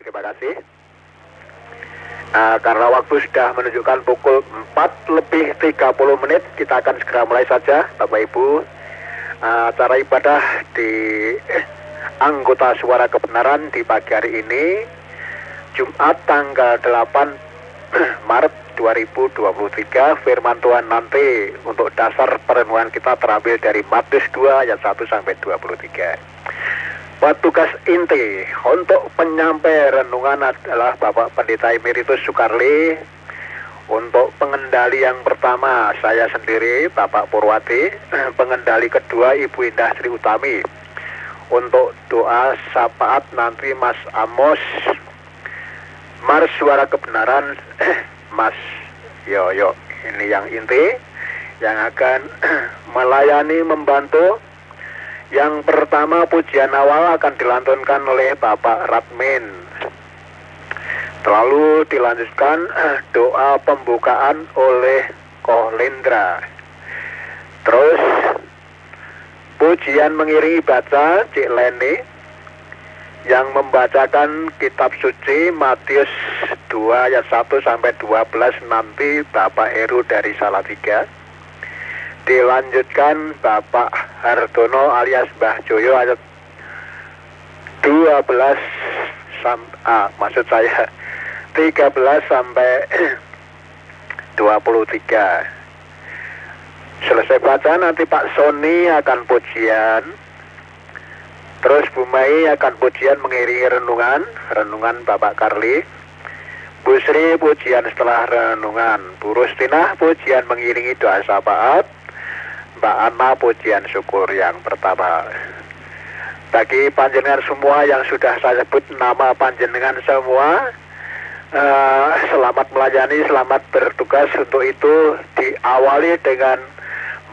Terima kasih. Karena waktu sudah menunjukkan pukul 4:30, kita akan segera mulai saja, Bapak Ibu. Acara ibadah di anggota Suara Kebenaran di pagi hari ini, Jumat tanggal 8 Maret 2023. Firman Tuhan nanti untuk dasar perenungan kita terambil dari Matius 2 ayat 1 sampai 23. Petugas inti untuk penyampai renungan adalah Bapak Pendeta Emeritus Sukarli. Untuk pengendali yang pertama saya sendiri, Bapak Purwati. Pengendali kedua Ibu Indah Sri Utami. Untuk doa syafaat nanti Mas Amos. Mars Suara Kebenaran Mas Yoyo. Ini yang inti yang akan melayani, membantu. Yang pertama, pujian awal akan dilantunkan oleh Bapak Radmin. Lalu dilanjutkan doa pembukaan oleh Koh Lendra. Terus pujian mengiringi baca Cik Leni yang membacakan kitab suci Matius 2 ayat 1 sampai 12 nanti Bapak Heru dari Salatiga. Dilanjutkan Bapak Hartono alias Mbah Joyo ayat 13 sampai 23. Selesai baca nanti Pak Sony akan pujian. Terus Bu Mai akan pujian mengiringi renungan Bapak Karli. Bu Sri pujian setelah renungan. Bu Rustina pujian mengiringi doa syafaat. Mbak Anna pujian syukur yang pertama. Bagi panjenengan semua yang sudah saya sebut nama panjenengan semua, selamat melayani, selamat bertugas. Untuk itu diawali dengan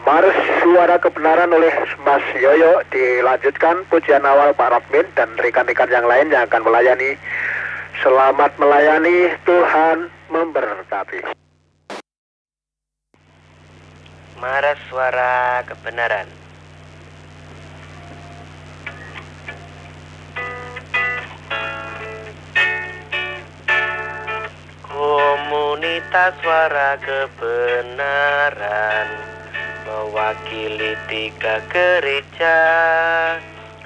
Mars Suara Kebenaran oleh Mas Yoyo. Dilanjutkan pujian awal Pak Radmin dan rekan-rekan yang lain yang akan melayani. Selamat melayani, Tuhan memberkati. Mars Suara Kebenaran. Komunitas Suara Kebenaran mewakili 3 gereja,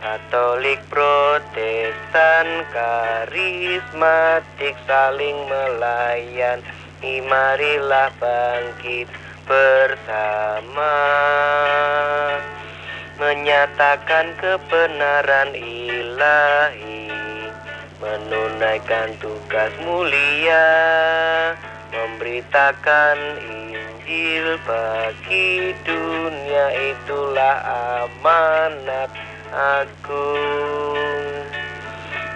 Katolik, Protestan, Karismatik, saling melayani. Marilah bangkit bersama, menyatakan kebenaran ilahi, menunaikan tugas mulia, memberitakan Injil bagi dunia. Itulah amanat agung.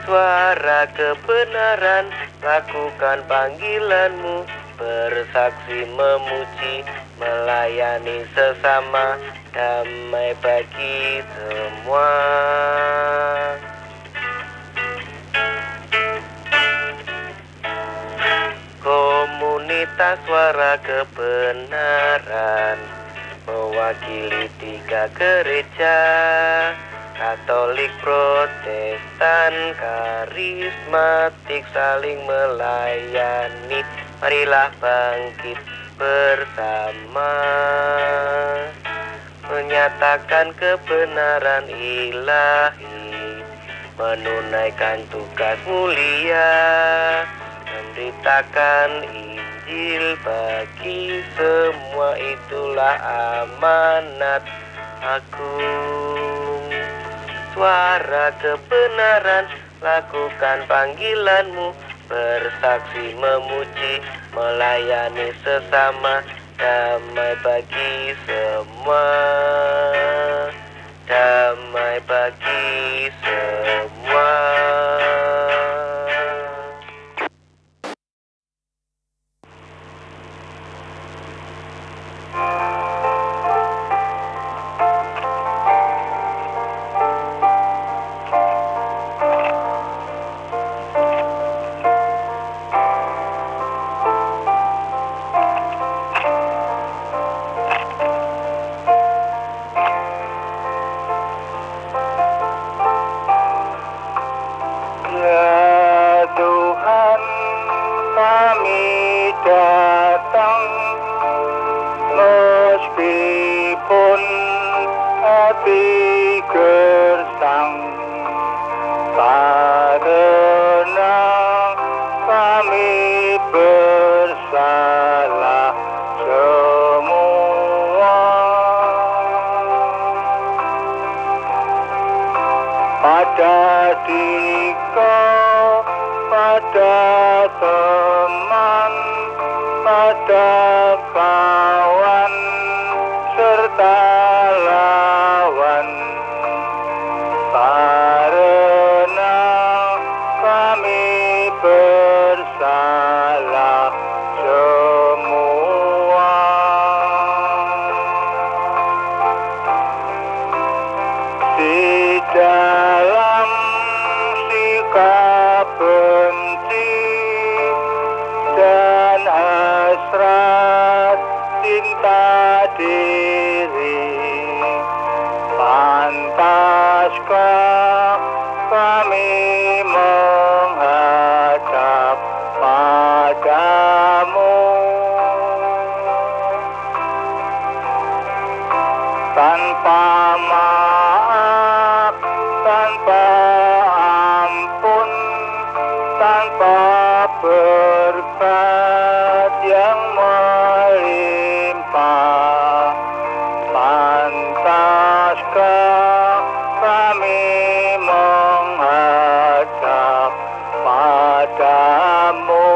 Suara kebenaran, lakukan panggilanmu, bersaksi, memuji, melayani sesama, damai bagi semua. Komunitas Suara Kebenaran mewakili 3 gereja, Katolik, Protestan, Karismatik, saling melayani. Marilah bangkit bersama, menyatakan kebenaran ilahi, menunaikan tugas mulia, memberitakan Injil bagi semua. Itulah amanat agung. Suara kebenaran, lakukan panggilanmu, bersaksi, memuji, melayani sesama, damai bagi semua, damai bagi semua. seketika pada teman, pada kawan serta lawan, karena kami bersalah semua. Di dalam sikap benci dan hasrat cinta diri, pantaskah kami menghadap padamu tanpa maaf, tanpa ampun, tanpa berkat yang melimpah? Pantaskah kami menghadap padamu?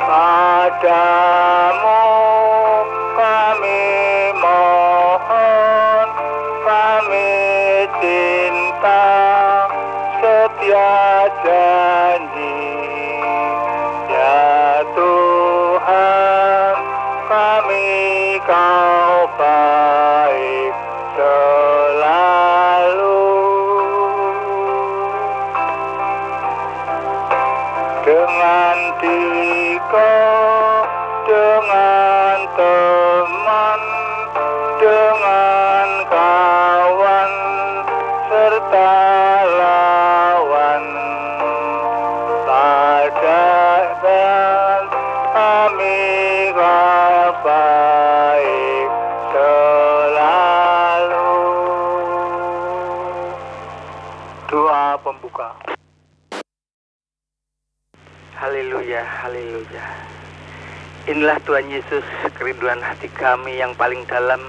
Padamu kami mohon, kami cinta setia janji. Ya Tuhan, kami Kau baik selalu. Dengan diriku, dengan teman, dengan kawan serta lawan, pada dan kami baik selalu. Doa pembuka. Haleluya, haleluya. Inilah Tuhan Yesus, kerinduan hati kami yang paling dalam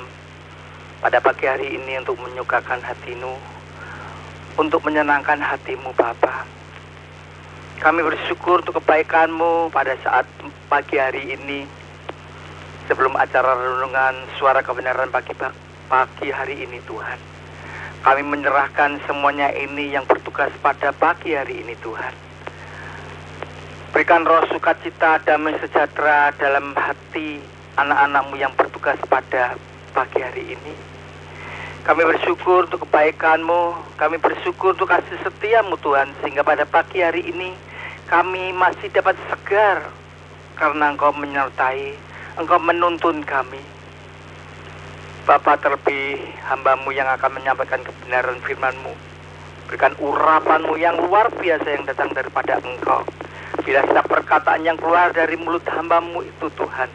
pada pagi hari ini untuk menyukakan hati-Mu, untuk menyenangkan hati-Mu Bapa. Kami bersyukur untuk kebaikan-Mu pada saat pagi hari ini, sebelum acara renungan suara kebenaran pagi hari ini Tuhan. Kami menyerahkan semuanya ini yang bertugas pada pagi hari ini Tuhan. Berikan roh sukacita, damai sejahtera dalam hati anak-anak-Mu yang bertugas pada pagi hari ini. Kami bersyukur untuk kebaikan-Mu, kami bersyukur untuk kasih setia-Mu Tuhan, sehingga pada pagi hari ini kami masih dapat segar, karena Engkau menyertai, Engkau menuntun kami. Bapa, terlebih hamba-Mu yang akan menyampaikan kebenaran firman-Mu, berikan urapan-Mu yang luar biasa yang datang daripada Engkau. Bila setiap perkataan yang keluar dari mulut hamba-Mu itu Tuhan,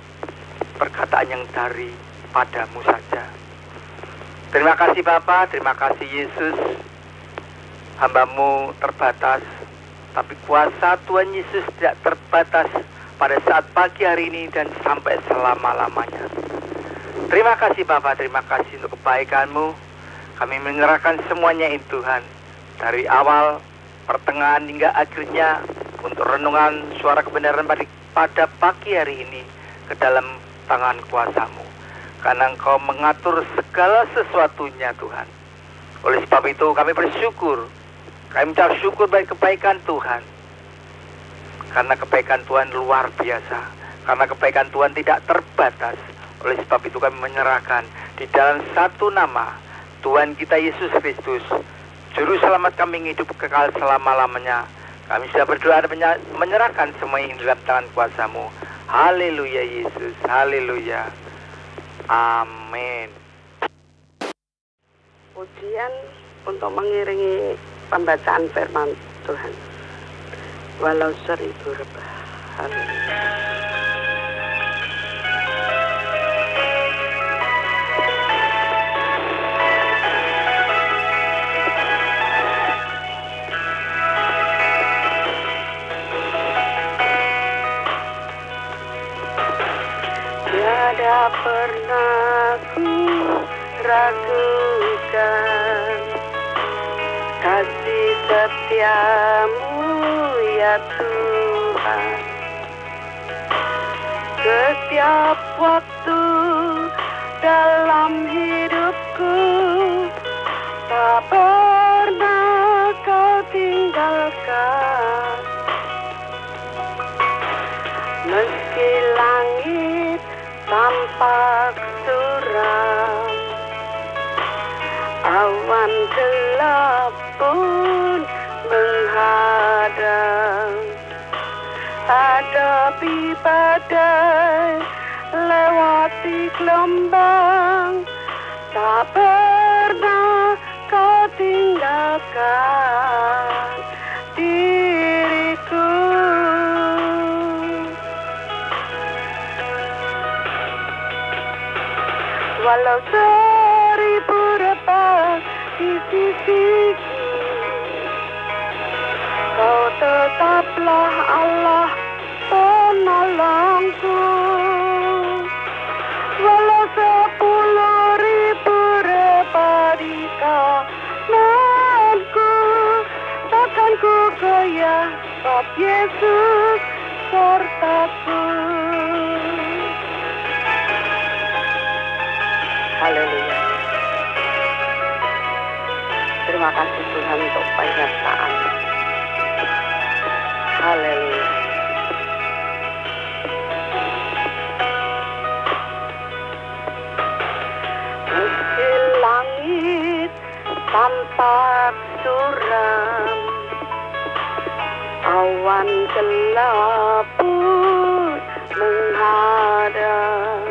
perkataan yang daripadamu saja. Terima kasih Bapa, terima kasih Yesus. Hamba-Mu terbatas, tapi kuasa Tuhan Yesus tidak terbatas pada saat pagi hari ini dan sampai selama-lamanya. Terima kasih Bapa, terima kasih untuk kebaikan-Mu. Kami menyerahkan semuanya ini Tuhan, dari awal, pertengahan hingga akhirnya, untuk renungan suara kebenaran pada pagi hari ini ke dalam tangan kuasa-Mu. Karena Engkau mengatur segala sesuatunya Tuhan. Oleh sebab itu kami bersyukur, kami mencap syukur bagi kebaikan Tuhan. Karena kebaikan Tuhan luar biasa, karena kebaikan Tuhan tidak terbatas. Oleh sebab itu kami menyerahkan di dalam satu nama, Tuhan kita Yesus Kristus, Juru Selamat kami hidup kekal selama-lamanya. Kami sudah berdoa dan menyerahkan semua ini dalam tangan kuasa-Mu. Haleluya Yesus, haleluya. Amin. Pujian untuk mengiringi pembacaan firman Tuhan. Walau 1000 rebah. Haleluya. Tiada pernah ku ragu setiamu ya Tuhan. Setiap waktu dalam hidupku tak pernah kau tinggalkan. Meski langit tampak suram, awan gelap pun menghadang. Hadapi badai, lewati gelombang, tak pernah kau tinggalkan diriku. Walau seribu rebah di sisiku, kau tetaplah Allah penolongku. Walau 10.000 rebah di kananku, takkan ku goyah sebab Yesus sertaku. Haleluya. Terima kasih Tuhan untuk penyertaan. Haleluya. Meski langit tampak suram, awan gelap pun menghadang.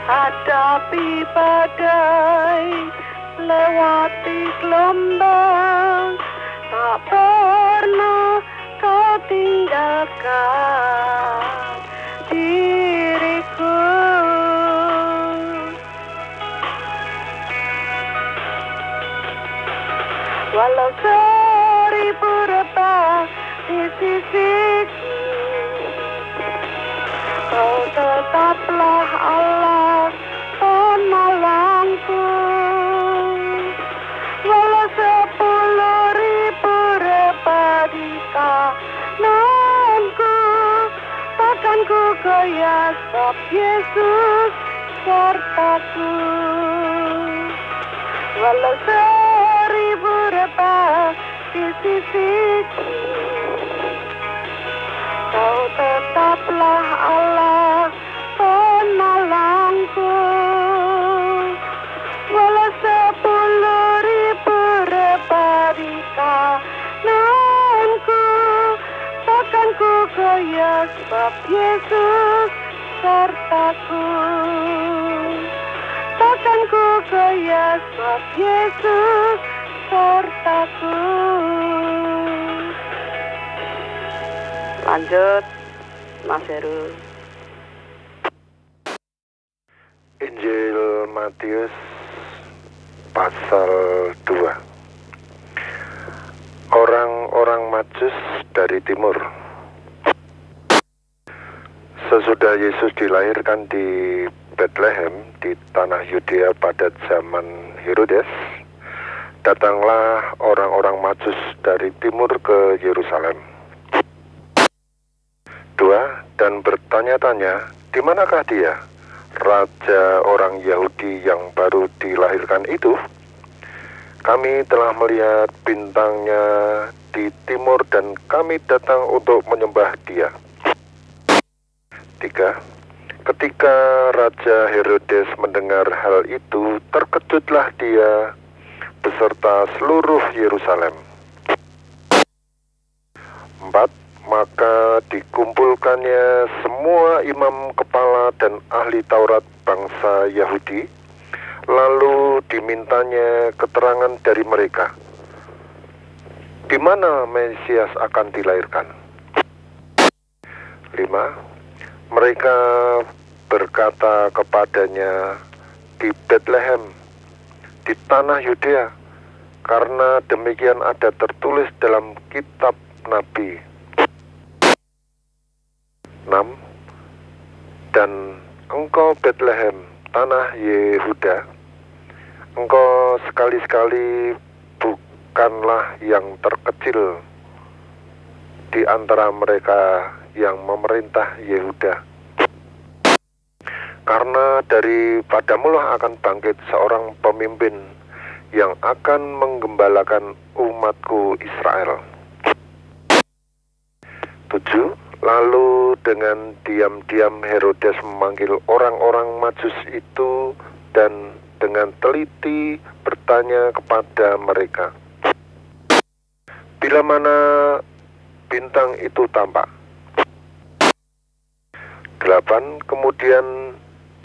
Hadapi badai, lewati gelombang, tak pernah kau tinggalkan diriku. Walau 1000 rebah di sisiku, kau tetaplah Allah penolongku. Walau 10.000 rebah di kananku, takkan ku goyah sebab Yesus sertaku. Walau 1000 rebah di sisiku, kau tetaplah Allah penolongku. Walau 10.000 rebah di kananku, takkan ku goyah sebab Yesus sertaku. Takkan ku goyah sebab Yesus sertaku. Lanjut, Mas Heru. Injil Matius pasal 2. Orang-orang Majus dari timur. Sesudah Yesus dilahirkan di Bethlehem di tanah Yudea pada zaman Herodes, datanglah orang-orang Majus dari timur ke Yerusalem. 2. Dan bertanya-tanya, di manakah dia, raja orang Yahudi yang baru dilahirkan itu? Kami telah melihat bintangnya di timur dan kami datang untuk menyembah dia. 3. Ketika Raja Herodes mendengar hal itu, terkejutlah dia beserta seluruh Yerusalem. 4. Maka dikumpulkannya semua imam kepala dan ahli Taurat bangsa Yahudi, lalu dimintanya keterangan dari mereka, di mana Mesias akan dilahirkan. 5. Mereka berkata kepadanya, di Bethlehem, di tanah Yudea, karena demikian ada tertulis dalam kitab Nabi. 6. Dan engkau Bethlehem, tanah Yehuda, engkau sekali-sekali bukanlah yang terkecil di antara mereka yang memerintah Yehuda. Karena daripadamulah akan bangkit seorang pemimpin yang akan menggembalakan umatku Israel. 7. Lalu dengan diam-diam Herodes memanggil orang-orang Majus itu dan dengan teliti bertanya kepada mereka, bila mana bintang itu tampak? 8. Kemudian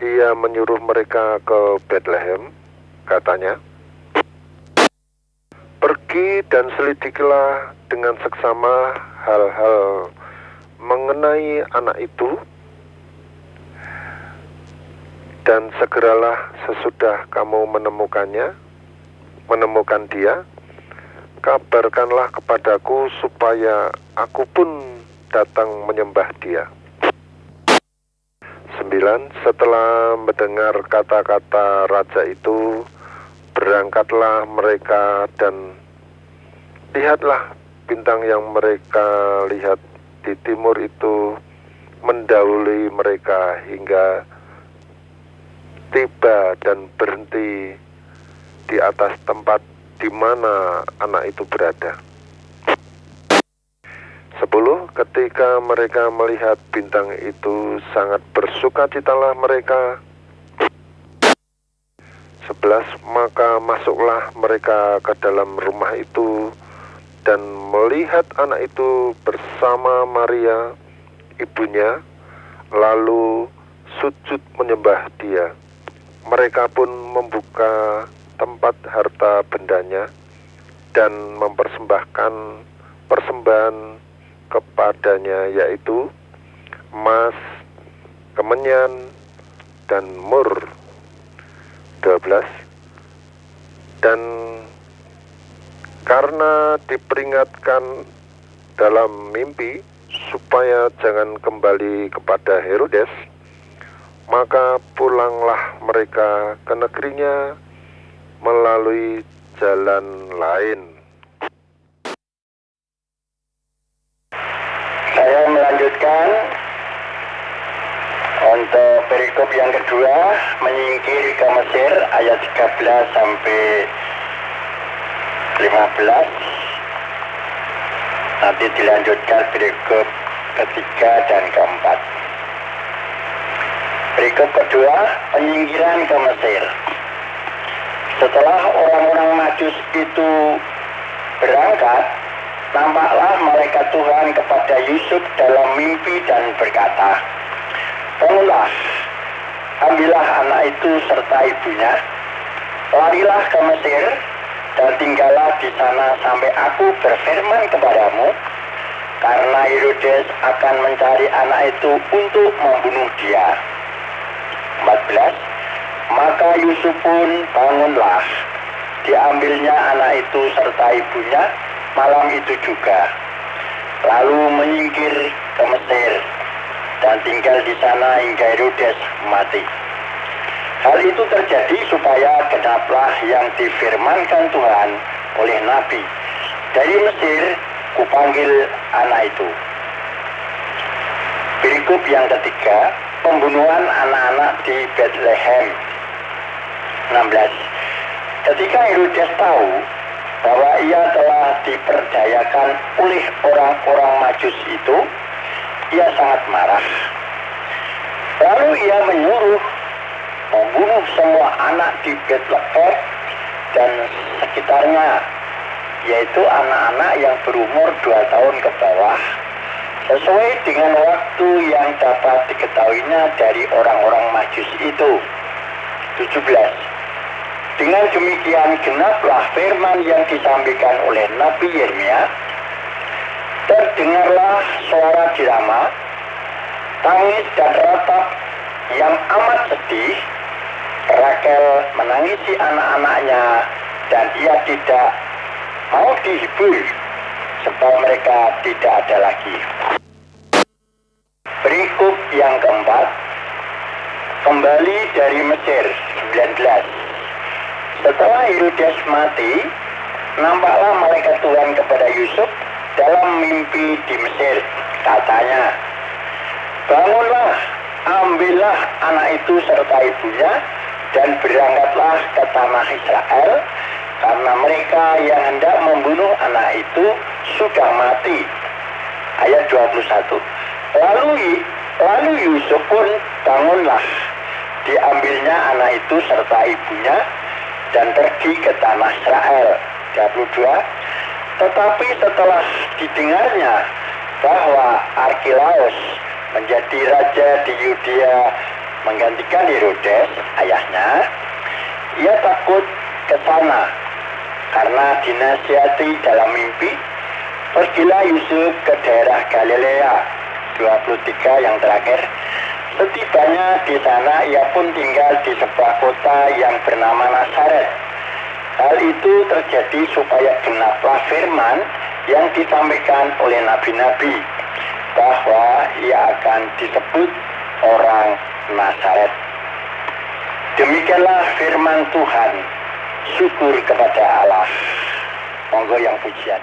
ia menyuruh mereka ke Betlehem, katanya, pergi dan selidikilah dengan seksama hal-hal mengenai anak itu, dan segeralah sesudah kamu menemukan dia, kabarkanlah kepadaku supaya aku pun datang menyembah dia. 9. Setelah mendengar kata-kata raja itu, berangkatlah mereka dan lihatlah bintang yang mereka lihat di timur itu mendahului mereka hingga tiba dan berhenti di atas tempat di mana anak itu berada. 10. Ketika mereka melihat bintang itu, sangat bersukacitalah mereka. 11. Maka masuklah mereka ke dalam rumah itu dan melihat anak itu bersama Maria, ibunya, lalu sujud menyembah dia. Mereka pun membuka tempat harta bendanya dan mempersembahkan persembahan kepadanya, yaitu emas, kemenyan, dan mur. 12. Dan karena diperingatkan dalam mimpi supaya jangan kembali kepada Herodes, maka pulanglah mereka ke negerinya melalui jalan lain. Saya melanjutkan untuk perikop yang kedua, menyingkir ke Mesir, ayat 13 sampai 15. Nanti dilanjutkan perikop ketiga dan keempat. Perikop kedua, penyingkiran ke Mesir. Setelah orang-orang Majus itu berangkat, nampaklah malaikat Tuhan kepada Yusuf dalam mimpi dan berkata, bangunlah, ambillah anak itu serta ibunya, larilah ke Mesir, dan tinggallah di sana sampai aku berfirman kepadamu, karena Herodes akan mencari anak itu untuk membunuh dia. 14. Maka Yusuf pun bangunlah, diambilnya anak itu serta ibunya malam itu juga, lalu menyingkir ke Mesir dan tinggal di sana hingga Herodes mati. Hal itu terjadi supaya genaplah yang difirmankan Tuhan oleh Nabi, dari Mesir kupanggil anak itu. Perikop yang ketiga, pembunuhan anak-anak di Betlehem. 16. Ketika Herodes tahu bahwa ia telah diperdayakan oleh orang-orang Majus itu, ia sangat marah. Lalu ia menyuruh membunuh semua anak di Betlehem dan sekitarnya, yaitu anak-anak yang berumur 2 tahun ke bawah, sesuai dengan waktu yang dapat diketahuinya dari orang-orang Majus itu. 17. Dengan demikian genaplah firman yang disampaikan oleh Nabi Yeremia. Terdengarlah suara dirama, tangis dan ratap yang amat sedih. Rakel menangisi anak-anaknya dan ia tidak mau dihibur sebab mereka tidak ada lagi. Perikop yang keempat, kembali dari Mesir. 19. Setelah Herodes mati, nampaklah malaikat Tuhan kepada Yusuf dalam mimpi di Mesir. Katanya, bangunlah, ambillah anak itu serta ibunya, dan berangkatlah ke tanah Israel, karena mereka yang hendak membunuh anak itu sudah mati. Ayat 21. Lalu Yusuf pun bangunlah, diambilnya anak itu serta ibunya, dan pergi ke tanah Israel. 22. Tetapi setelah didengarnya bahwa Arkilaus menjadi raja di Yudea menggantikan Herodes, ayahnya, ia takut ke sana karena dinasihati dalam mimpi. Pergilah Yusuf ke daerah Galilea. 23 yang terakhir. Setibanya di sana ia pun tinggal di sebuah kota yang bernama Nazaret. Hal itu terjadi supaya genaplah firman yang disampaikan oleh nabi-nabi bahwa ia akan disebut orang Nazaret. Demikianlah firman Tuhan. Syukur kepada Allah. Monggo yang pujian.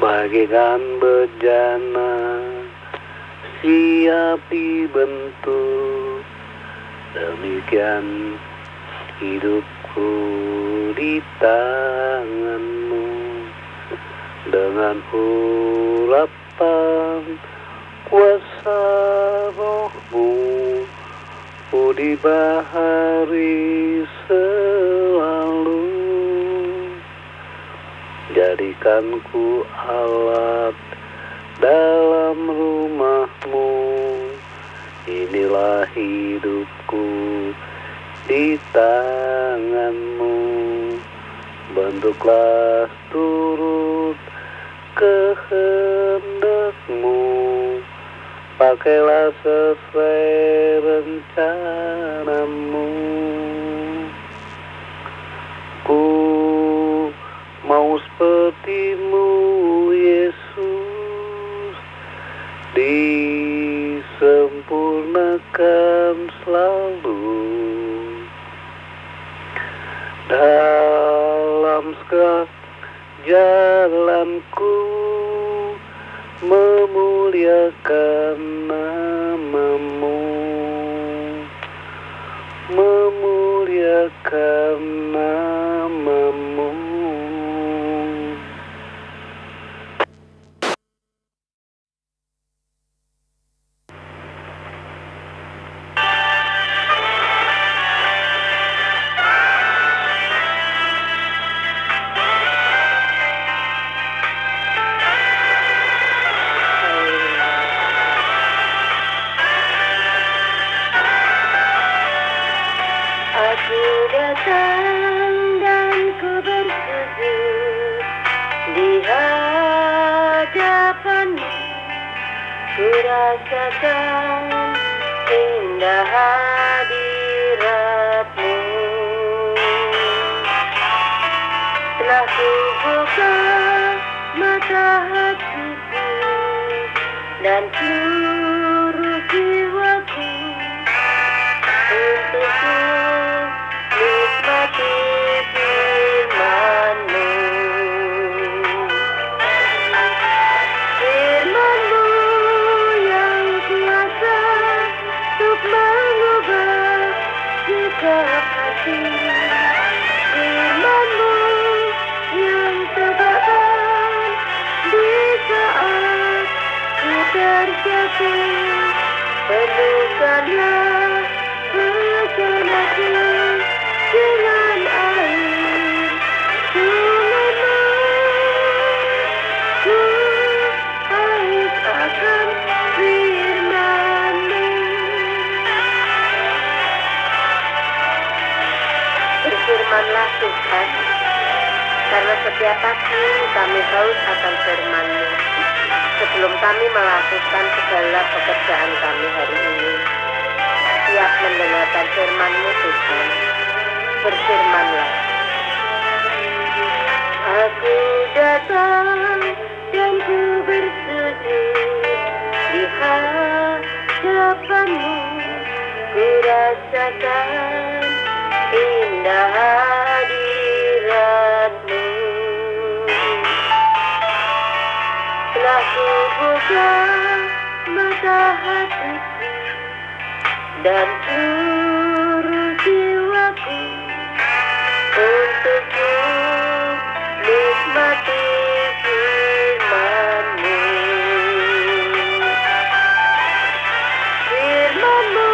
Bagaikan bejana siap dibentuk, demikian hidupku di tanganmu. Dengan urapan kuasa rohmu, ku dibahari selalu. Jadikanku alat dalam rumahmu, inilah hidupku di tanganmu. Bentuklah turut kehendakmu, pakailah sesuai rencanamu. Ku mau sepertimu, Yesus, disempurnakan selalu dalam segala jalanku, memuliakan namamu, memuliakan namamu. Aku datang dan ku bersujud di hadapanmu. Ku rasakan indah hadiratmu. Telah ku buka mata hatiku dan seluruh jiwaku untukku nikmati firman-Mu. Firman-Mu yang kuasa untuk mengubah sikap hati. Firman-Mu yang tegakkan di saat ku terjatuh. Penuhkanlah rencanaku dengan air sungai-Mu. Ku haus akan firman-Mu. Berfirmanlah Tuhan, karena setiap pagi kami haus akan firman-Mu. Sebelum kami melakukan segala pekerjaan kami hari ini, siap mendengarkan firman-Mu Tuhan. Berfirmanlah. Aku datang dan ku bersujud di hadapan-Mu. Ku rasakan hadirat-Mu. Telah kubuka mata hatiku dan seluruh jiwaku untuk nikmati firman-Mu. Firman-Mu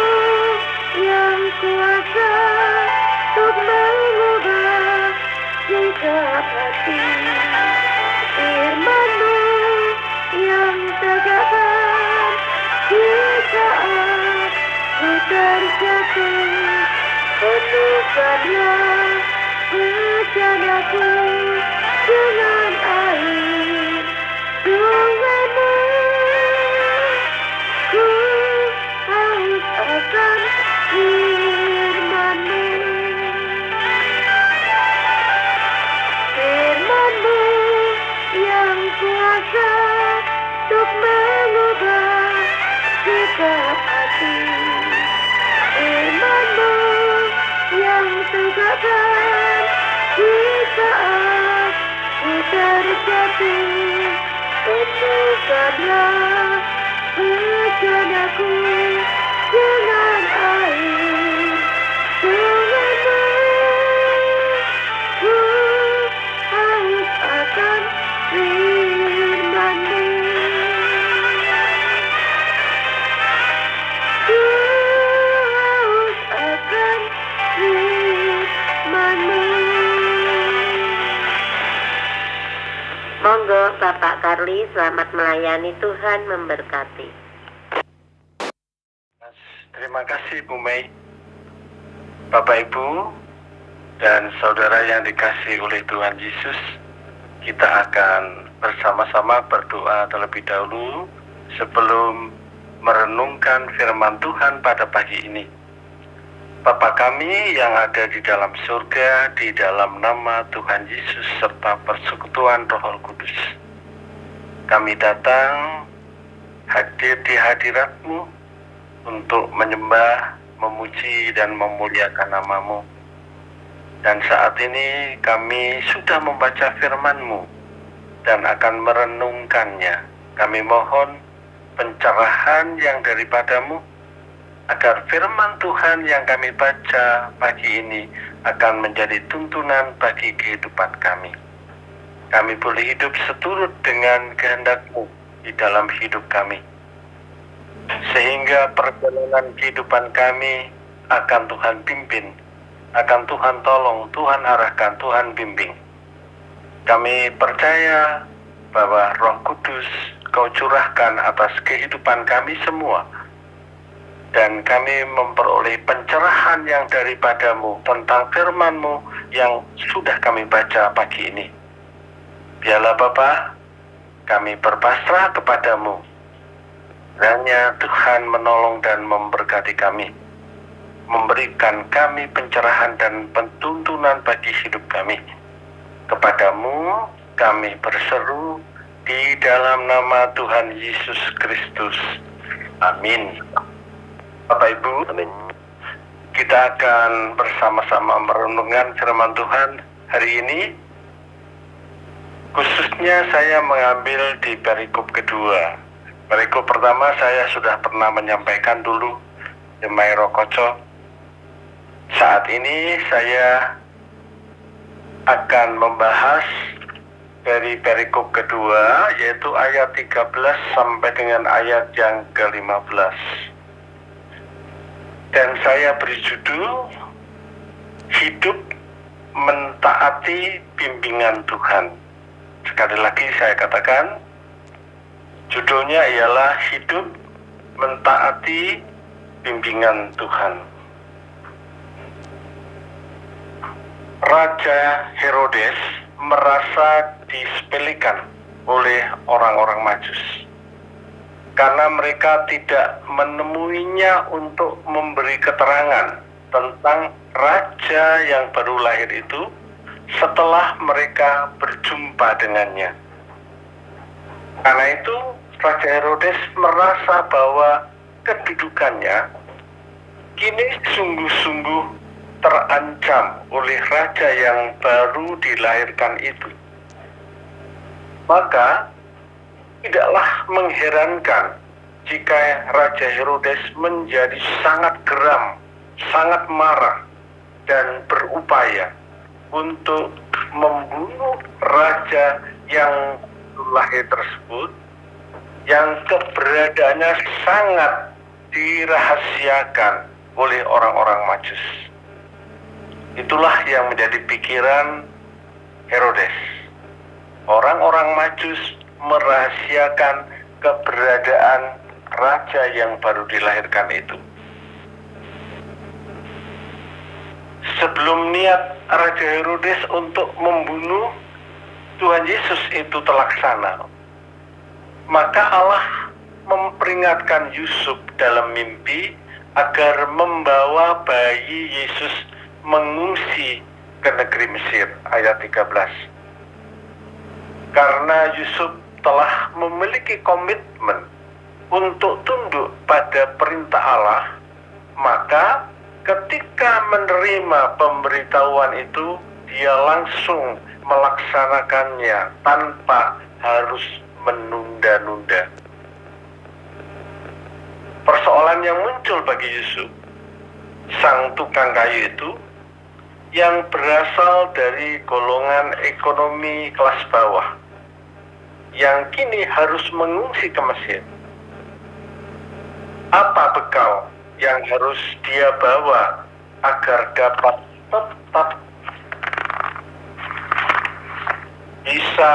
yang kuasa untuk mengubah sikap hati. Firman-Mu yang tegakkan di saat ku terjatuh. Penuhkanlah rencanaku dengan air sungai-Mu. Ku haus akan firman-Mu. Firman-Mu yang kuasa untuk mengubah sikap hati. Firman-Mu yang tegakkan di saat ku terjatuh. Penuhkanlah rencanaku dengan air sungai-Mu. Ku haus akan firman-Mu. Ku haus akan firman-Mu. Monggo Bapak Karli, selamat melayani, Tuhan memberkati. Terima kasih Bu Mei. Bapak Ibu dan saudara yang dikasihi oleh Tuhan Yesus, kita akan bersama-sama berdoa terlebih dahulu sebelum merenungkan firman Tuhan pada pagi ini. Bapa kami yang ada di dalam surga, di dalam nama Tuhan Yesus serta persekutuan Roh Kudus, kami datang hadir di hadirat-Mu untuk menyembah, memuji dan memuliakan nama-Mu. Dan saat ini kami sudah membaca firman-Mu dan akan merenungkannya. Kami mohon pencerahan yang daripada-Mu, agar firman Tuhan yang kami baca pagi ini akan menjadi tuntunan bagi kehidupan kami. Kami boleh hidup seturut dengan kehendak-Mu di dalam hidup kami, sehingga perjalanan kehidupan kami akan Tuhan pimpin, akan Tuhan tolong, Tuhan arahkan, Tuhan bimbing. Kami percaya bahwa Roh Kudus Kau curahkan atas kehidupan kami semua, dan kami memperoleh pencerahan yang daripada-Mu tentang firman-Mu yang sudah kami baca pagi ini. Biarlah Bapa, kami berpasrah kepada-Mu. Hanya Tuhan menolong dan memberkati kami, memberikan kami pencerahan dan pentuntunan bagi hidup kami. Kepada-Mu kami berseru di dalam nama Tuhan Yesus Kristus. Amin. Bapak Ibu, amin. Kita akan bersama-sama merenungkan firman Tuhan hari ini. Khususnya saya mengambil di perikop kedua. Perikop pertama saya sudah pernah menyampaikan dulu di Mairo Koco. Saat ini saya akan membahas dari perikop kedua, yaitu ayat 13 sampai dengan ayat yang ke-15. Dan saya beri judul Hidup Mentaati Bimbingan Tuhan. Sekali lagi saya katakan, judulnya ialah Hidup Mentaati Bimbingan Tuhan. Raja Herodes merasa disepelekan oleh orang-orang Majus karena mereka tidak menemuinya untuk memberi keterangan tentang raja yang baru lahir itu setelah mereka berjumpa dengannya. Karena itu Raja Herodes merasa bahwa kedudukannya kini sungguh-sungguh terancam diancam oleh raja yang baru dilahirkan itu, maka tidaklah mengherankan jika Raja Herodes menjadi sangat geram, sangat marah, dan berupaya untuk membunuh raja yang lahir tersebut, yang keberadaannya sangat dirahasiakan oleh orang-orang Majus. Itulah yang menjadi pikiran Herodes. Orang-orang Majus merahasiakan keberadaan raja yang baru dilahirkan itu. Sebelum niat Raja Herodes untuk membunuh Tuhan Yesus itu terlaksana, maka Allah memperingatkan Yusuf dalam mimpi agar membawa bayi Yesus mengungsi ke negeri Mesir, ayat 13. Karena Yusuf telah memiliki komitmen untuk tunduk pada perintah Allah, maka ketika menerima pemberitahuan itu, dia langsung melaksanakannya tanpa harus menunda-nunda. Persoalan yang muncul bagi Yusuf, sang tukang kayu itu, yang berasal dari golongan ekonomi kelas bawah, yang kini harus mengungsi ke Mesir. Apa bekal yang harus dia bawa agar dapat tetap bisa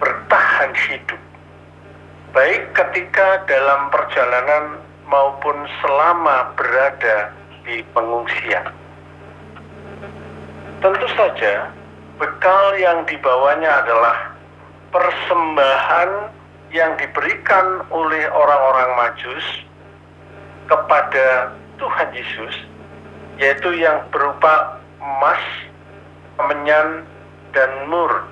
bertahan hidup, baik ketika dalam perjalanan maupun selama berada di pengungsian? Tentu saja bekal yang dibawanya adalah persembahan yang diberikan oleh orang-orang Majus kepada Tuhan Yesus, yaitu yang berupa emas, kemenyan, dan mur.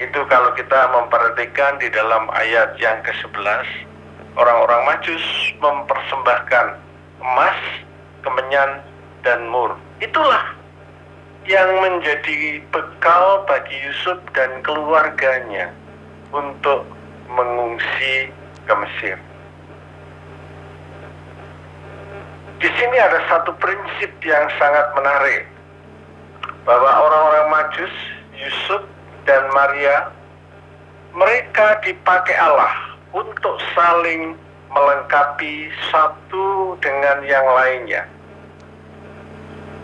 Itu kalau kita memperhatikan di dalam ayat yang ke-11, orang-orang Majus mempersembahkan emas, kemenyan, dan mur. Itulah yang menjadi bekal bagi Yusuf dan keluarganya untuk mengungsi ke Mesir. Di sini ada satu prinsip yang sangat menarik, bahwa orang-orang Majus, Yusuf dan Maria, mereka dipakai Allah untuk saling melengkapi satu dengan yang lainnya.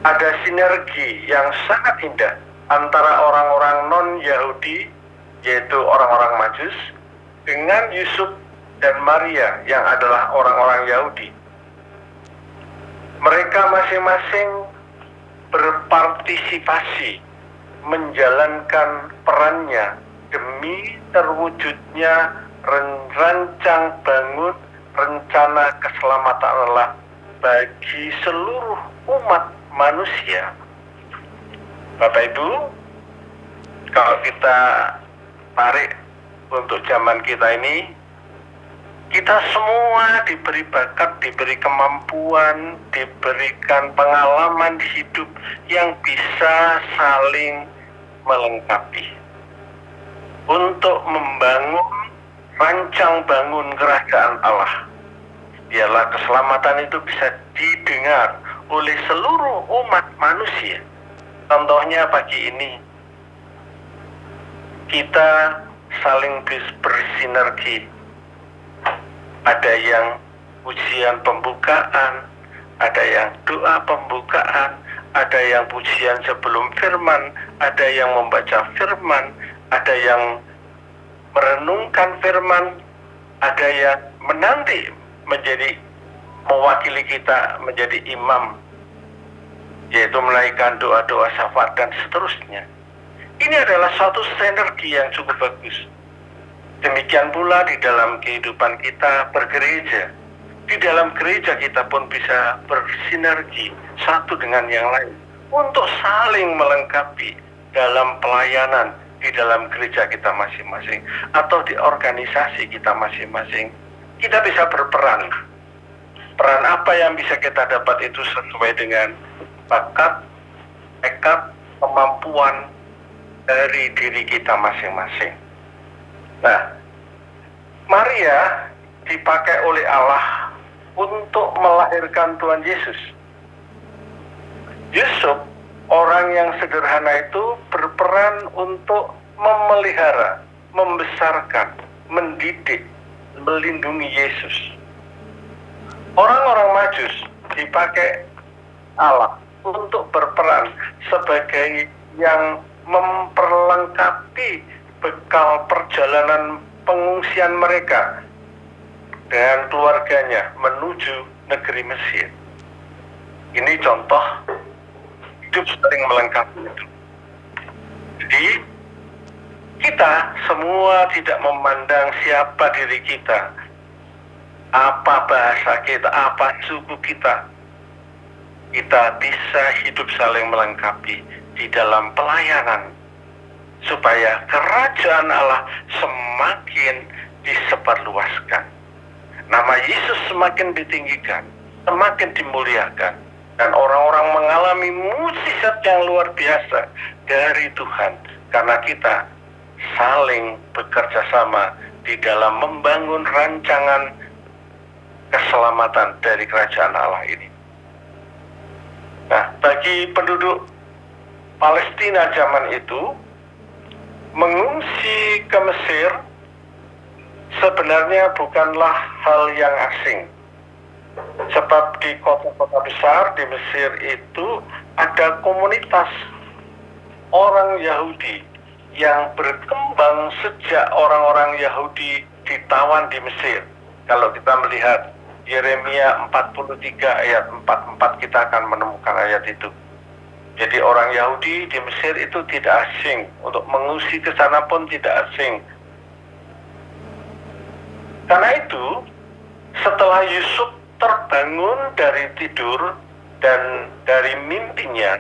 Ada sinergi yang sangat indah antara orang-orang non-Yahudi, yaitu orang-orang Majus, dengan Yusuf dan Maria yang adalah orang-orang Yahudi. Mereka masing-masing berpartisipasi menjalankan perannya demi terwujudnya rancang bangun rencana keselamatan Allah bagi seluruh umat manusia. Bapak Ibu, kalau kita tarik untuk zaman kita ini, kita semua diberi bakat, diberi kemampuan, diberikan pengalaman hidup yang bisa saling melengkapi untuk membangun rancang bangun kerajaan Allah. Biarlah keselamatan itu bisa didengar oleh seluruh umat manusia. Contohnya pagi ini, kita saling bersinergi. Ada yang pujian pembukaan, ada yang doa pembukaan, ada yang pujian sebelum firman, ada yang membaca firman, ada yang merenungkan firman, ada yang menanti menjadi mewakili kita menjadi imam, yaitu menaikkan doa-doa syafaat dan seterusnya. Ini adalah suatu sinergi yang cukup bagus. Demikian pula di dalam kehidupan kita bergereja. Di dalam gereja kita pun bisa bersinergi satu dengan yang lain untuk saling melengkapi dalam pelayanan di dalam gereja kita masing-masing atau di organisasi kita masing-masing. Kita bisa berperan. Peran apa yang bisa kita dapat itu sesuai dengan bakat, tekad, kemampuan dari diri kita masing-masing. Nah, Maria dipakai oleh Allah untuk melahirkan Tuhan Yesus. Yusuf, orang yang sederhana itu, berperan untuk memelihara, membesarkan, mendidik, melindungi Yesus. Orang-orang Majus dipakai Allah untuk berperan sebagai yang memperlengkapi bekal perjalanan pengungsian mereka dengan keluarganya menuju negeri Mesir. Ini contoh hidup saling melengkapi itu. Jadi kita semua tidak memandang siapa diri kita, apa bahasa kita, apa suku kita. Kita bisa hidup saling melengkapi di dalam pelayanan supaya kerajaan Allah semakin disebarluaskan. Nama Yesus semakin ditinggikan, semakin dimuliakan, dan orang-orang mengalami mukjizat yang luar biasa dari Tuhan karena kita saling bekerja sama di dalam membangun rancangan keselamatan dari kerajaan Allah ini. Nah, bagi penduduk Palestina zaman itu, mengungsi ke Mesir sebenarnya bukanlah hal yang asing. Sebab di kota-kota besar di Mesir itu ada komunitas orang Yahudi yang berkembang sejak orang-orang Yahudi ditawan di Mesir. Kalau kita melihat Yeremia 43 ayat 44, kita akan menemukan ayat itu. Jadi orang Yahudi di Mesir itu tidak asing, untuk mengungsi ke sana pun tidak asing. Karena itu, setelah Yusuf terbangun dari tidur dan dari mimpinya,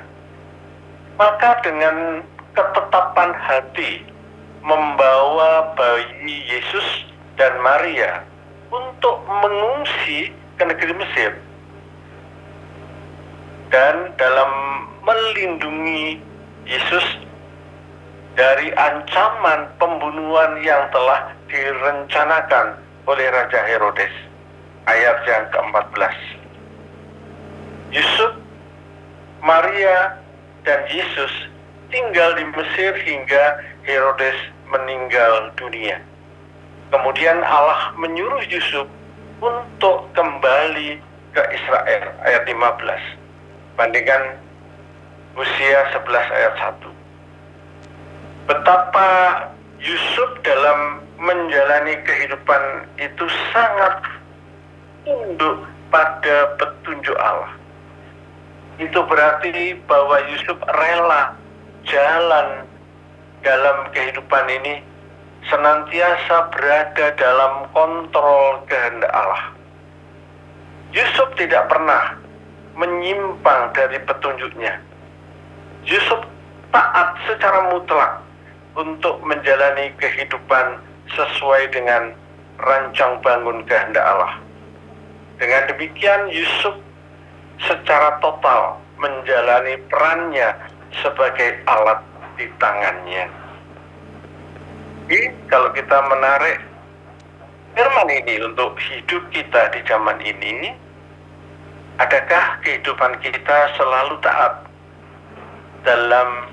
maka dengan ketetapan hati membawa bayi Yesus dan Maria untuk mengungsi ke negeri Mesir, dan dalam melindungi Yesus dari ancaman pembunuhan yang telah direncanakan oleh Raja Herodes. Ayat yang ke-14. Yusuf, Maria, dan Yesus tinggal di Mesir hingga Herodes meninggal dunia. Kemudian Allah menyuruh Yusuf untuk kembali ke Israel, ayat 15. Bandingkan Hosea 11 ayat 1. Betapa Yusuf dalam menjalani kehidupan itu sangat tunduk pada petunjuk Allah. Itu berarti bahwa Yusuf rela jalan dalam kehidupan ini senantiasa berada dalam kontrol kehendak Allah. Yusuf tidak pernah menyimpang dari petunjuknya. Yusuf taat secara mutlak untuk menjalani kehidupan sesuai dengan rancang bangun kehendak Allah. Dengan demikian Yusuf secara total menjalani perannya sebagai alat di tangannya. Jadi kalau kita menarik firman ini untuk hidup kita di zaman ini, adakah kehidupan kita selalu taat dalam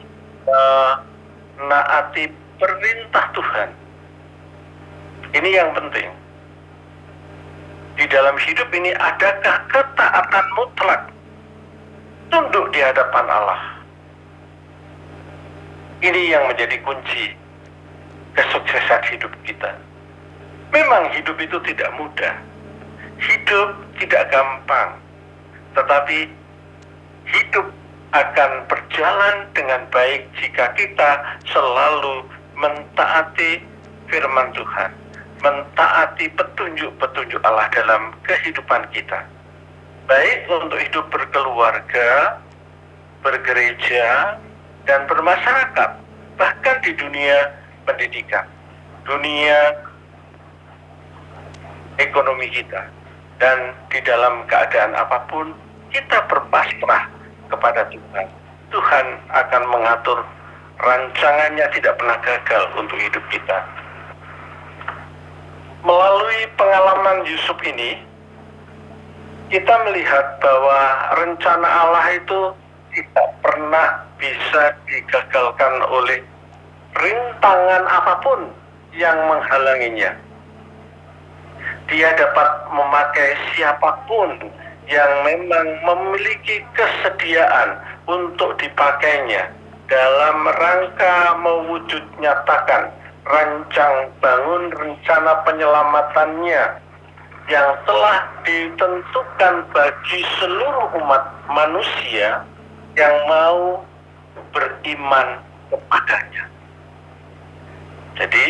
menaati perintah Tuhan? Ini yang penting. Di dalam hidup ini adakah ketaatan mutlak tunduk di hadapan Allah? Ini yang menjadi kunci kesuksesan hidup kita. Memang hidup itu tidak mudah. Hidup tidak gampang. Tetapi hidup akan berjalan dengan baik jika kita selalu mentaati firman Tuhan, mentaati petunjuk-petunjuk Allah dalam kehidupan kita. Baik untuk hidup berkeluarga, bergereja, dan bermasyarakat, bahkan di dunia pendidikan, dunia ekonomi kita, dan di dalam keadaan apapun kita berpasrah kepada Tuhan, Tuhan akan mengatur rancangannya tidak pernah gagal untuk hidup kita. Melalui pengalaman Yusuf ini, kita melihat bahwa rencana Allah itu tidak pernah bisa digagalkan oleh rintangan apapun yang menghalanginya. Dia dapat memakai siapapun yang memang memiliki kesediaan untuk dipakainya dalam rangka mewujud nyatakan rancang bangun rencana penyelamatannya yang telah ditentukan bagi seluruh umat manusia yang mau beriman kepadanya. Jadi,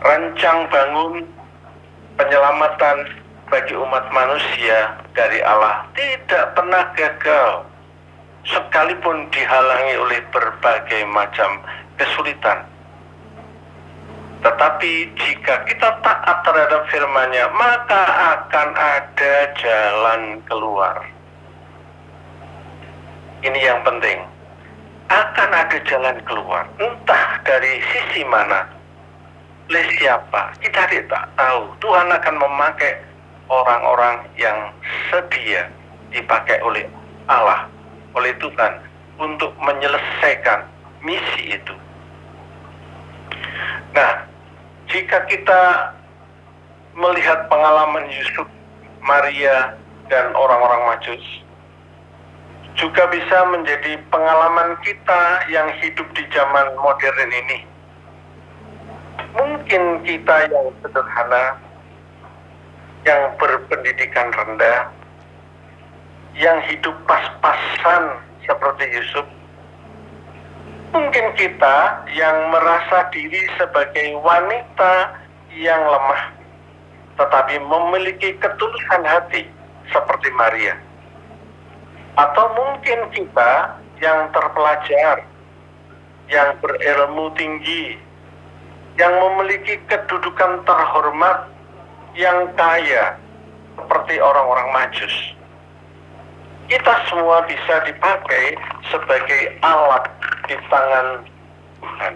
rancang bangun penyelamatan bagi umat manusia dari Allah tidak pernah gagal, sekalipun dihalangi oleh berbagai macam kesulitan. Tetapi jika kita taat terhadap firman-Nya, maka akan ada jalan keluar. Ini yang penting. Akan ada jalan keluar. Entah dari sisi mana, oleh siapa, kita tidak tahu. Tuhan akan memakai orang-orang yang sedia dipakai oleh Allah, oleh Tuhan, untuk menyelesaikan misi itu. Nah, jika kita melihat pengalaman Yusuf, Maria, dan orang-orang Majus, juga bisa menjadi pengalaman kita yang hidup di zaman modern ini. Mungkin kita yang sederhana, yang berpendidikan rendah, yang hidup pas-pasan seperti Yusuf, mungkin kita yang merasa diri sebagai wanita yang lemah, tetapi memiliki ketulusan hati seperti Maria. Atau mungkin kita yang terpelajar, yang berilmu tinggi, yang memiliki kedudukan terhormat, yang kaya, seperti orang-orang Majus. Kita semua bisa dipakai sebagai alat di tangan Tuhan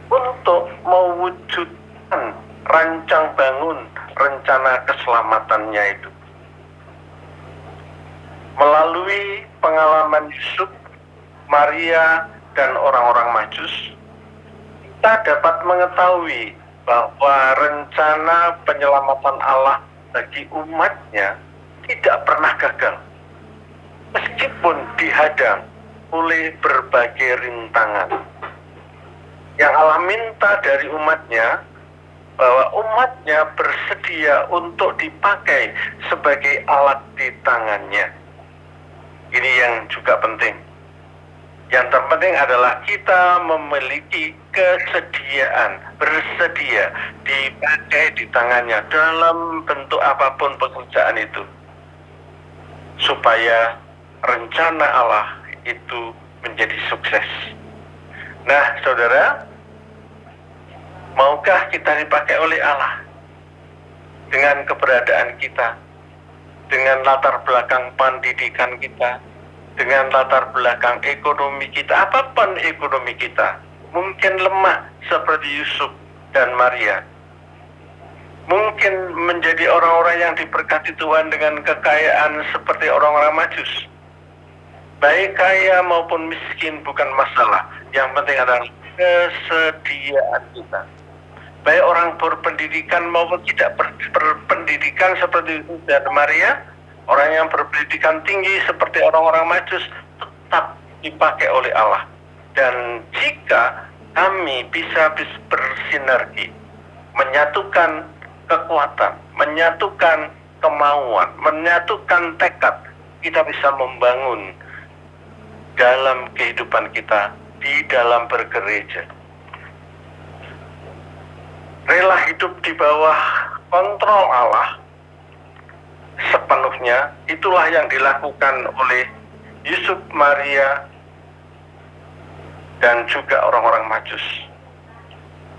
untuk mewujudkan rancang bangun rencana keselamatannya itu. Melalui pengalaman Yusuf, Maria, dan orang-orang Majus, kita dapat mengetahui bahwa rencana penyelamatan Allah bagi umatnya tidak pernah gagal, meskipun dihadang oleh berbagai rintangan. Yang Allah minta dari umatnya, bahwa umatnya bersedia untuk dipakai sebagai alat di tangannya. Ini yang juga penting. Yang terpenting adalah kita memiliki kesediaan, bersedia dipakai di tangannya dalam bentuk apapun pekerjaan itu, supaya rencana Allah itu menjadi sukses. Nah, saudara, maukah kita dipakai oleh Allah dengan keberadaan kita, dengan latar belakang pendidikan kita, dengan latar belakang ekonomi kita, apapun ekonomi kita, mungkin lemah seperti Yusuf dan Maria, mungkin menjadi orang-orang yang diberkati Tuhan dengan kekayaan seperti orang-orang Majus. Baik kaya maupun miskin bukan masalah, yang penting adalah kesediaan kita. Baik orang berpendidikan maupun tidak berpendidikan seperti Yusuf dan Maria, orang yang berpendidikan tinggi seperti orang-orang Majus tetap dipakai oleh Allah. Dan jika kami bisa bersinergi, menyatukan kekuatan, menyatukan kemauan, menyatukan tekad, kita bisa membangun dalam kehidupan kita di dalam bergereja. Rela hidup di bawah kontrol Allah sepenuhnya, itulah yang dilakukan oleh Yusuf, Maria, dan juga orang-orang Majus.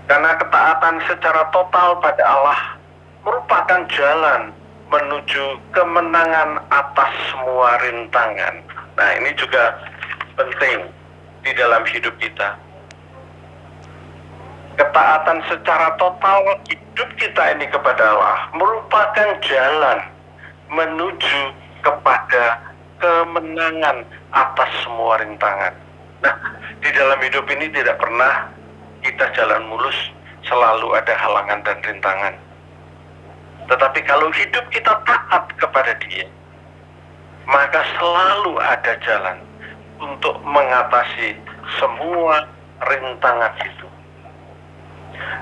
Karena ketaatan secara total pada Allah merupakan jalan menuju kemenangan atas semua rintangan. Nah, ini juga penting di dalam hidup kita. Ketaatan secara total hidup kita ini kepada Allah merupakan jalan menuju kepada kemenangan atas semua rintangan. Nah, di dalam hidup ini tidak pernah kita jalan mulus, selalu ada halangan dan rintangan. Tetapi kalau hidup kita taat kepada Dia, maka selalu ada jalan untuk mengatasi semua rintangan itu.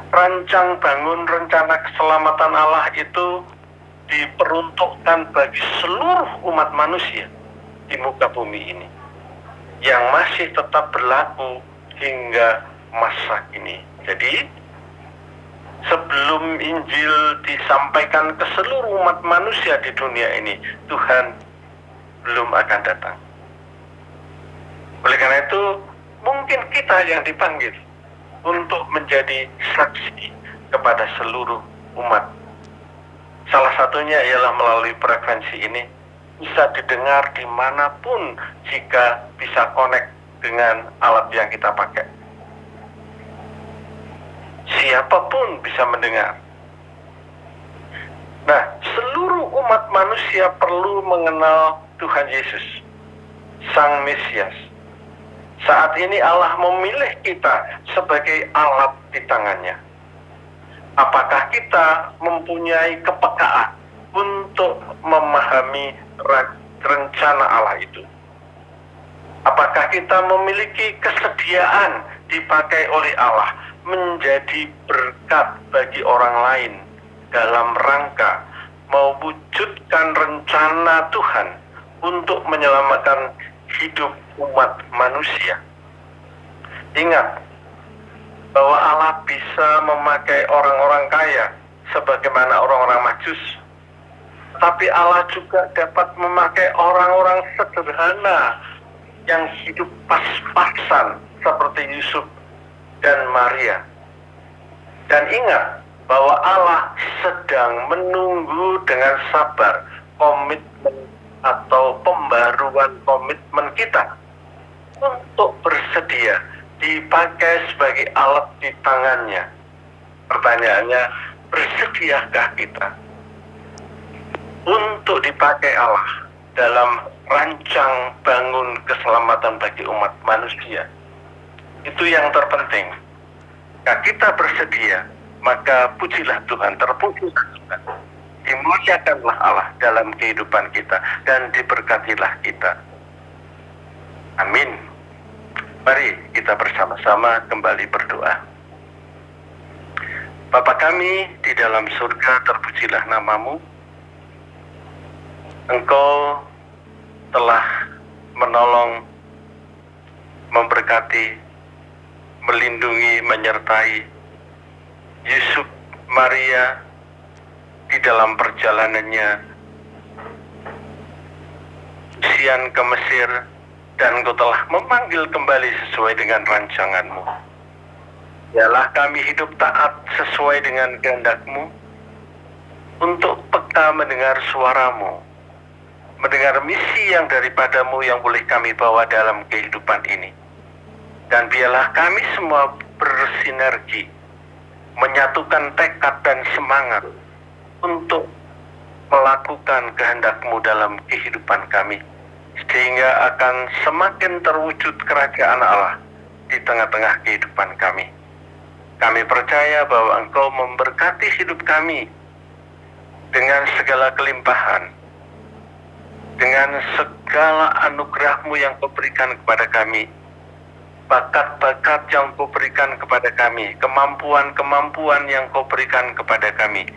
Rancang bangun rencana keselamatan Allah itu diperuntukkan bagi seluruh umat manusia di muka bumi ini, yang masih tetap berlaku hingga masa ini. Jadi, sebelum Injil disampaikan ke seluruh umat manusia di dunia ini, Tuhan belum akan datang. Oleh karena itu, mungkin kita yang dipanggil untuk menjadi saksi kepada seluruh umat. Salah satunya ialah melalui frekuensi ini, bisa didengar dimanapun jika bisa connect dengan alat yang kita pakai. Siapapun bisa mendengar. Nah, seluruh umat manusia perlu mengenal Tuhan Yesus, Sang Mesias. Saat ini Allah memilih kita sebagai alat di tangannya. Apakah kita mempunyai kepekaan untuk memahami rencana Allah itu? Apakah kita memiliki kesediaan dipakai oleh Allah menjadi berkat bagi orang lain dalam rangka mewujudkan rencana Tuhan untuk menyelamatkan hidup umat manusia? Ingat bahwa Allah bisa memakai orang-orang kaya sebagaimana orang-orang Majus, tapi Allah juga dapat memakai orang-orang sederhana yang hidup pas-pasan seperti Yusuf dan Maria. Dan ingat bahwa Allah sedang menunggu dengan sabar komitmen atau pembaruan komitmen kita untuk bersedia dipakai sebagai alat di tangannya. Pertanyaannya, bersediakah kita untuk dipakai Allah dalam rancang bangun keselamatan bagi umat manusia? Itu yang terpenting. Jika kita bersedia, maka pujilah Tuhan, terpujilah Tuhan, dimuliakanlah Allah dalam kehidupan kita, dan diberkatilah kita. Amin. Mari kita bersama-sama kembali berdoa. Bapa kami di dalam surga, terpujilah namamu. Engkau telah menolong, memberkati, melindungi, menyertai Yusuf, Maria di dalam perjalanannya usian ke Mesir, dan Engkau telah memanggil kembali sesuai dengan rancangan-Mu. Biarlah kami hidup taat sesuai dengan kehendak-Mu, untuk peka mendengar suara-Mu, mendengar misi yang daripada-Mu yang boleh kami bawa dalam kehidupan ini. Dan biarlah kami semua bersinergi, menyatukan tekad dan semangat untuk melakukan kehendak-Mu dalam kehidupan kami, sehingga akan semakin terwujud kerajaan Allah di tengah-tengah kehidupan kami. Kami percaya bahwa Engkau memberkati hidup kami dengan segala kelimpahan, dengan segala anugerah-Mu yang Kau berikan kepada kami, bakat-bakat yang Kau berikan kepada kami, kemampuan-kemampuan yang Kau berikan kepada kami.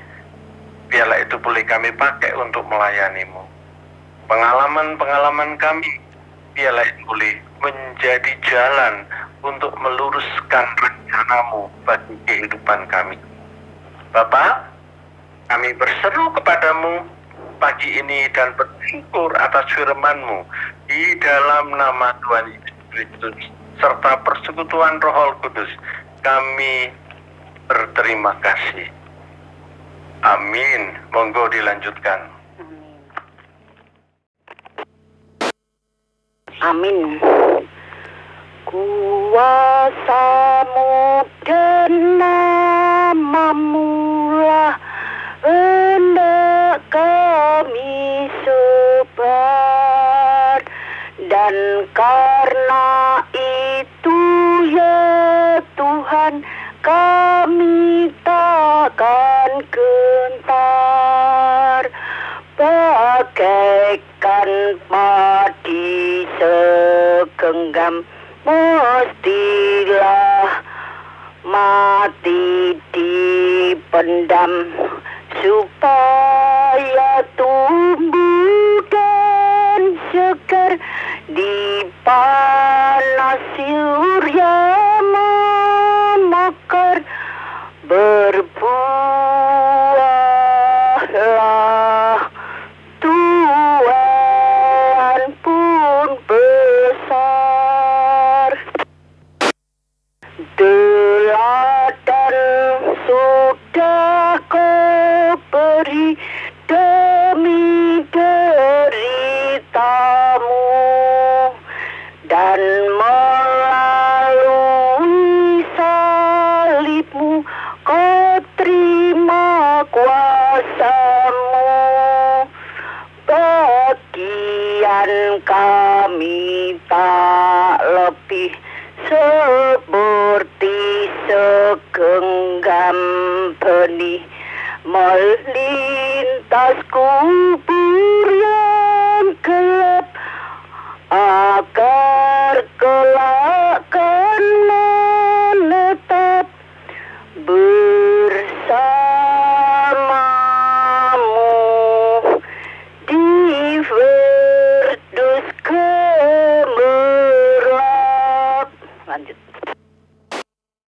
Biarlah itu boleh kami pakai untuk melayani-Mu. Pengalaman-pengalaman kami, biarlah itu boleh menjadi jalan untuk meluruskan rencana-Mu bagi kehidupan kami. Bapa, kami berseru kepadamu pagi ini dan bersyukur atas firman-Mu di dalam nama Tuhan Yesus Kristus serta persekutuan Roh Kudus. Kami berterima kasih. Amin. Monggo dilanjutkan. Amin. Kuasamu dan namamu-lah hendak kami sebar, dan karena itu ya Tuhan kami takkan gentar, bagaikan padi segenggam mestilah mati dipendam, supaya tumbuh dan segar di panas surya memekar. Berbuahlah, Tuhan pun besar. Teladan sudah kau beri demi deritamu, dan melalui salibmu kau terima kuasamu. Bagian kami tak lebih seperti segenggam benih melintas kubur yang gelap.